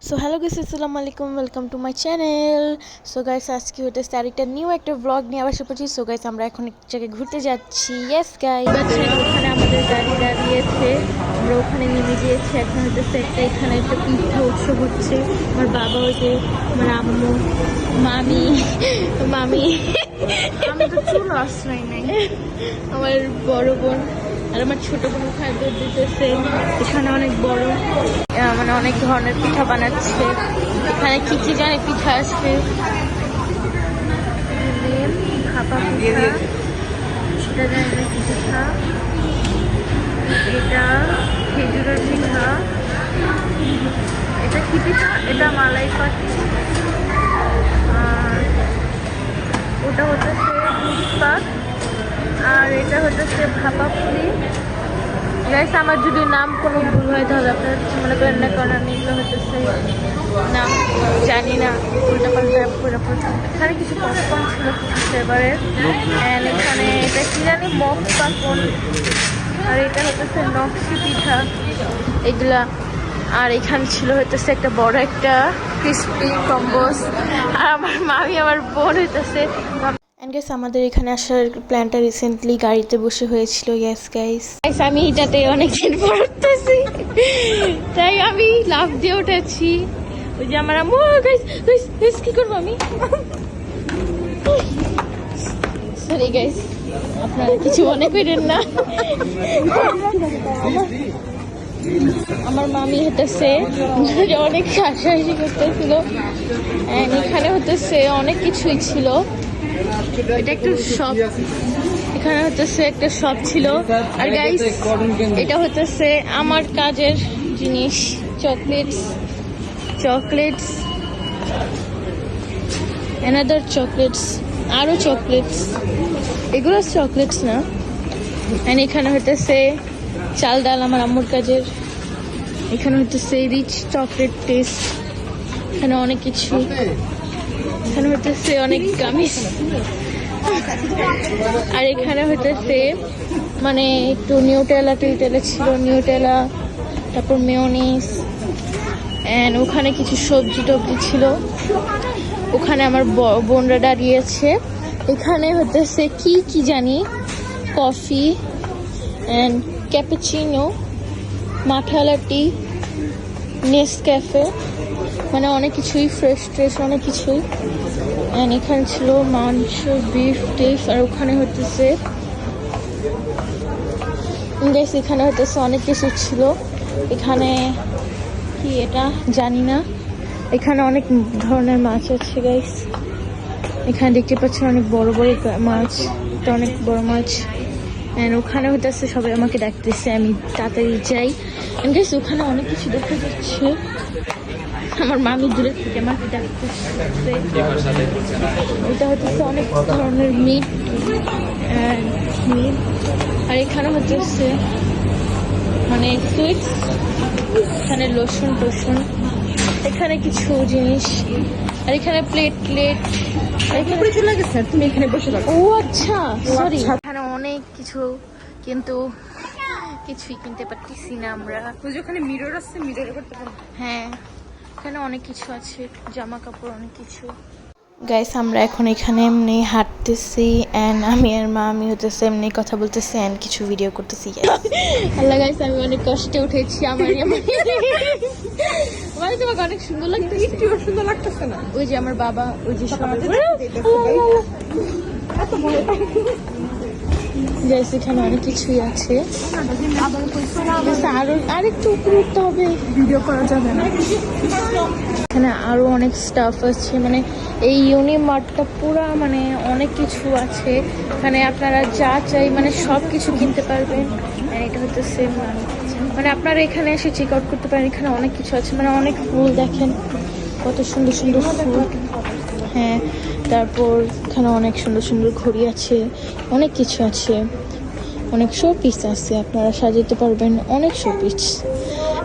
So hello guys, আসসালামু আলাইকুম, welcome to my channel. So guys, আজকে হতেছে আরেকটা নিউ একটা ব্লগ নিয়ে আবার এসেছি। সো গাইস, আমরা এখন এক জায়গায় ঘুরতে যাচ্ছি। ইয়েস গাইস, ওখানে আমাদের গাড়ি দাঁড়িয়েছে, আমরা ওখানে নেমে গিয়েছি। এখন হতেছে এখানে একটা পিঠা উৎসব হচ্ছে। আমার বাবা, ওই যে আমার আম্মু, মামি মামি আমি তো চুল আসলাই নাই, আমার বড় বোন আর আমার ছোট বোন ওখানে দুধ দিতেছে। এখানে অনেক বড় মানে অনেক ধরনের পিঠা বানাচ্ছে। এখানে কি কি জানে পিঠা আসবে, ভাপা পিঠা, সেটা জানি কি পিঠা, এটা খেজুরের পিঠা, এটা কি পিঠা, এটা মালাই পাটি, আর ওটা হতেছে দুধ পাক, আর এটা হতেছে ভাপা পুরি। গাইস, আমার যদি নাম কোনো ভুল হয় তাহলে আপনারা কিছু মনে করেন না, কারণ আমি এগুলো হতেছে নাম জানি না, উল্টা পাল্টা পুরো। এখানে কিছু পপকর্ন ছিল কিছু ফ্লেভারের, অ্যান্ড এখানে এটা কি জানি মগ পাকন, আর এটা হতেছে নকশি পিঠা এগুলা। আর এখানে ছিল হইতেছে একটা বড় একটা ক্রিস্পি কম্বোস, আর আমার মামি আমার বোন হইতেছে। এন্ড গাইস, আমাদের এখানে আসার প্ল্যানটা রিসেন্টলি গাড়িতে বসে হয়েছিল। ইয়েস গাইস, আমি এটাতে অনেকদিন পড়তেছি, তাই আমি লাফ দিয়ে উঠেছি। ওই যে আমার আম্মু, গাইস গাইস গাইস কি করবো আমি, সরি গাইস, আপনারা কিছু মনে করেন না। আমার মামি হতেছে অনেক হাসাহাসি করতেছিল, এখানে হতেছে অনেক কিছুই ছিল। এটা একটু শপ, এখানে হতেছে একটা শপ ছিল। আর গাইস, এটা হতেছে আমার কাজের জিনিস, চকলেটস অ্যানাদার চকলেটস, আরো চকলেটস, এগুলো চকলেটস না। এন্ড এখানে হতেছে চাল ডাল, আমার আম্মুর কাজের। এখানে হতেছে রিচ চকলেট টেস্ট, এখানে অনেক কিছু, এখানে হতেছে অনেক গামিস, আর এখানে হতেছে মানে একটু নিউটেলা ছিল, নিউটেলা, তারপর মেয়োনিজ, অ্যান্ড ওখানে কিছু সবজি টবজি ছিল। ওখানে আমার বোনরা দাঁড়িয়েছে। এখানে হতেছে কি কি জানি, কফি অ্যান্ড ক্যাপুচিনো, মাঠা লাটি, নেসক্যাফে, মানে অনেক কিছুই, ফ্রেশ অনেক কিছুই। অ্যান্ড এখানে ছিল মাংস, বিফ টিফ, আর ওখানে হতেছে গাইস, এখানে হতেছে অনেক কিছু ছিল। এখানে কি এটা জানি না। এখানে অনেক ধরনের মাছ আছে গাইস, এখানে দেখতে পাচ্ছেন অনেক বড় বড় মাছ, এটা অনেক বড় মাছ। অ্যান্ড ওখানে হতেছে সবাই আমাকে ডাকতেছে, আমি তাড়াতাড়ি যাই। অ্যান্ড গাইস, ওখানে অনেক কিছু দেখা যাচ্ছে, আমার মামি দূরে থেকে আমাকে ডাকতেছে। এটা হচ্ছে অনেক ধরনের মিট, আর এখানে হচ্ছে মানে সুইটস, এখানে লোশন টোশন, এখানে কিছু জিনিস, আর এখানে প্লেট চলে গেছে, তুমি এখানে বসে থাকো। ও আচ্ছা, সরি। এখানে অনেক কিছু, কিন্তু কিছুই কিনতে পারতেছি না আমরা। ওখানে মিরর আছে, মিররে করতে পারবো। হ্যাঁ, এখানে অনেক কিছু আছে, জামা কাপড় অনেক কিছু। গাইস, আমরা এখন এখানে এমনি হাঁটতেছি, অ্যান্ড আমি আর মা আমি হতেছে এমনি কথা বলতেছি অ্যান্ড কিছু ভিডিও করতেছি। আল্লাহ গাইস, আমি অনেক কষ্টে উঠেছি। আমার মানে তোমাকে অনেক সুন্দর লাগতেছে, একটু সুন্দর লাগতেছে না? ওই যে আমার বাবা, ওই যে গাইস, এখানে অনেক কিছুই আছে। আরেকটু উপরে উঠতে হবে, ভিডিও করা যাবে না। এখানে আরো অনেক স্টাফ আছে, মানে এই ইউনিমার্টটা পুরা মানে অনেক কিছু আছে। এখানে আপনারা যা চাই মানে সব কিছু কিনতে পারবেন। এটা হচ্ছে সেম, মানে আপনারা এখানে এসে চেক আউট করতে পারেন। এখানে অনেক কিছু আছে, মানে অনেক ফুল, দেখেন কত সুন্দর সুন্দর ফুল। হ্যাঁ, তারপর এখানে অনেক সুন্দর সুন্দর ঘড়ি আছে, অনেক কিছু আছে, অনেক শো পিস আছে, আপনারা সাজাতে পারবেন, অনেক শো পিস।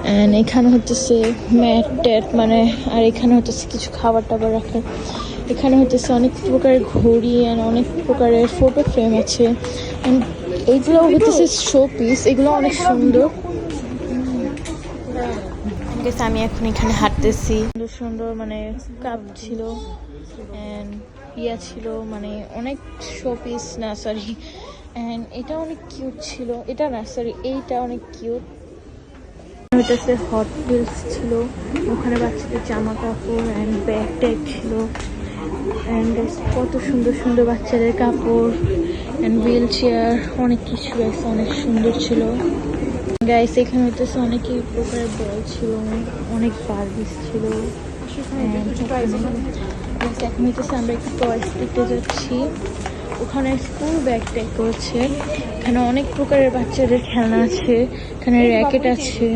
অ্যান্ড এখানে হচ্ছে ম্যাট ট্যাট, মানে আর এখানে হচ্ছে কিছু খাবার টাবার রাখার। এখানে হচ্ছে অনেক প্রকারের ঘড়ি অ্যান্ড অনেক প্রকারের ফটো ফ্রেম আছে। এইগুলো হচ্ছে শো পিস, এগুলো অনেক সুন্দর। গেছে আমি এখন এখানে হাঁটতেছি। সুন্দর সুন্দর মানে কাপ ছিল অ্যান্ড ইয়া ছিল, মানে অনেক শোপিস না সরি, অ্যান্ড এটা অনেক কিউট ছিল, এটা না সরি এইটা অনেক কিউট। হইতেছে হট হুইলস ছিল, ওখানে বাচ্চাদের জামা কাপড় অ্যান্ড ব্যাগ ট্যাগ ছিল অ্যান্ড কত সুন্দর সুন্দর বাচ্চাদের কাপড় অ্যান্ড হুইল চেয়ার, অনেক কিছু আছে, অনেক সুন্দর ছিল গাইস। এখানে হইতেছে অনেকই প্রকারের বল ছিল, অনেক বার্বিস ছিল। এখন হইতেছে আমরা একটু টয়স দেখতে যাচ্ছি, ওখানে স্কুল ব্যাগ ট্যাগ করেছে, এখানে অনেক প্রকারের বাচ্চাদের খেলনা আছে, এখানে র্যাকেট আছে,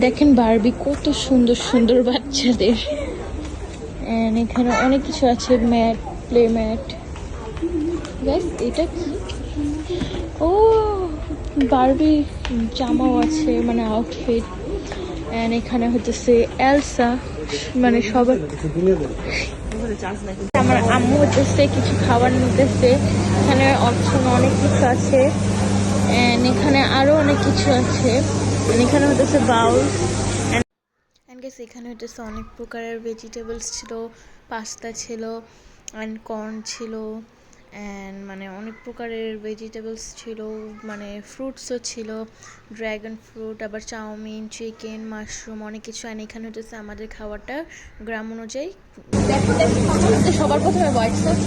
দেখেন বারবি কত সুন্দর সুন্দর বাচ্চাদের, এন্ড এখানে অনেক কিছু আছে, ম্যাট, প্লে ম্যাট। গাইস এটা কি, ও বারবি জামাও আছে, মানে আউটফিট, এন্ড এখানে হচ্ছে এলসা, মানে সবার। আমার আম্মু হচ্ছে কিছু খাবার নিতেছে, এখানে অপশন অনেক কিছু আছে এন্ড এখানে আরো অনেক কিছু আছে, এখানে হচ্ছে বাউল এন্ড গেছে, এখানে হচ্ছে অনেক প্রকারের ভেজিটেবলস ছিল, পাস্তা ছিল অ্যান্ড কর্ন ছিল অ্যান্ড মানে অনেক প্রকারের ভেজিটেবলস ছিল, মানে ফ্রুটসও ছিল, ড্রাগন ফ্রুট, আবার চাউমিন, চিকেন, মাশরুম, অনেক কিছু। অ্যান্ড এখানে হচ্ছে আমাদের খাবারটা গ্রাম অনুযায়ী। সবার প্রথমে হোয়াইট সস,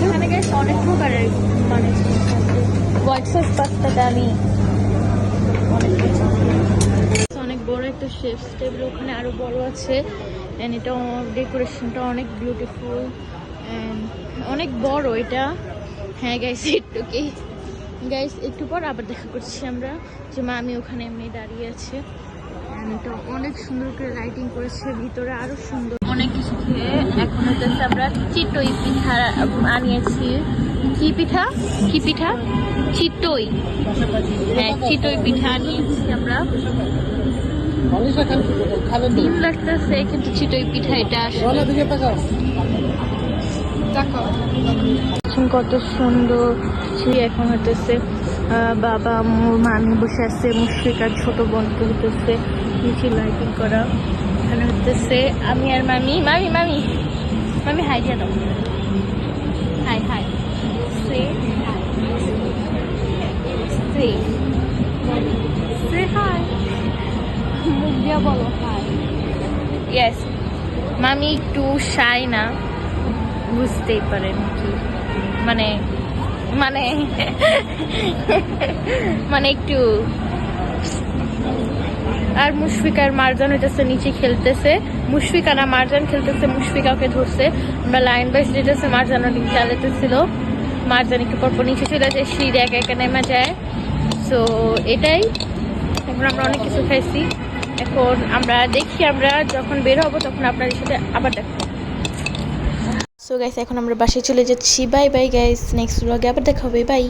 এখানে গেছে অনেক প্রকারের, মানে হোয়াইট সস পাস্তাটা আমি অনেক বড় একটা শেফ টেবিল, ওখানে আরো বড় আছে এন্ড এটা ডেকোরেশনটা অনেক বিউটিফুল এন্ড অনেক বড় এটা। হ্যাঁ গাইস একটুকেই গাইস, একটু পর আবার দেখা করছি আমরা, যে মামি ওখানে এমনি দাঁড়িয়ে আছে এন্ড এটা অনেক সুন্দর করে লাইটিং করেছে, ভিতরে আরো সুন্দর অনেক কিছু খেয়ে এখন হচ্ছে আমরা চিতই পিঠা আনিয়েছি। কি পিঠা, কি পিঠা? চিতই, হ্যাঁ চিতই পিঠা আনিয়েছি আমরা। ডিম লাগতেছে কিন্তু চিতই পিঠা এটা আসলে কত সুন্দর। এখন হতেছে বাবা আম্মু মামি বসে আছে, মুশফিকার ছোট বোনকে হতেছে নিচে লাইটিং করা, এখানে হতেছে আমি আর মামি। মামি মামি মামি হাই দিয়ে দাও, হাই হাই, সে সে সে হাই, মুখ দিয়া বলো হাই। ইয়েস, মামি একটু শাই না, বুঝতেই পারেন কি, মানে মানে মানে একটু। আর মুশফিকার মারজান হইতেছে নিচে খেলতেছে, মুশফিকা না মারজান খেলতেছে, মুশফিকাকে ধরছে, আমরা লাইন বাই যেতেছে, মারজান ওদিক চালাতেছিল, মারজান একটু পরপর নিচে চলে যায়, সিঁড়ি একা একা নেমে যায়। সো এটাই, এখন আমরা অনেক কিছু খাইছি, এখন আমরা দেখি আমরা যখন বের হবো তখন আপনাদের সাথে আবার দেখো। সো গাইস এখন আমরা বাসায় চলে যাচ্ছি, বাই বাই গাইস, নেক্সট ব্লগে আবার দেখা হবে, বাই।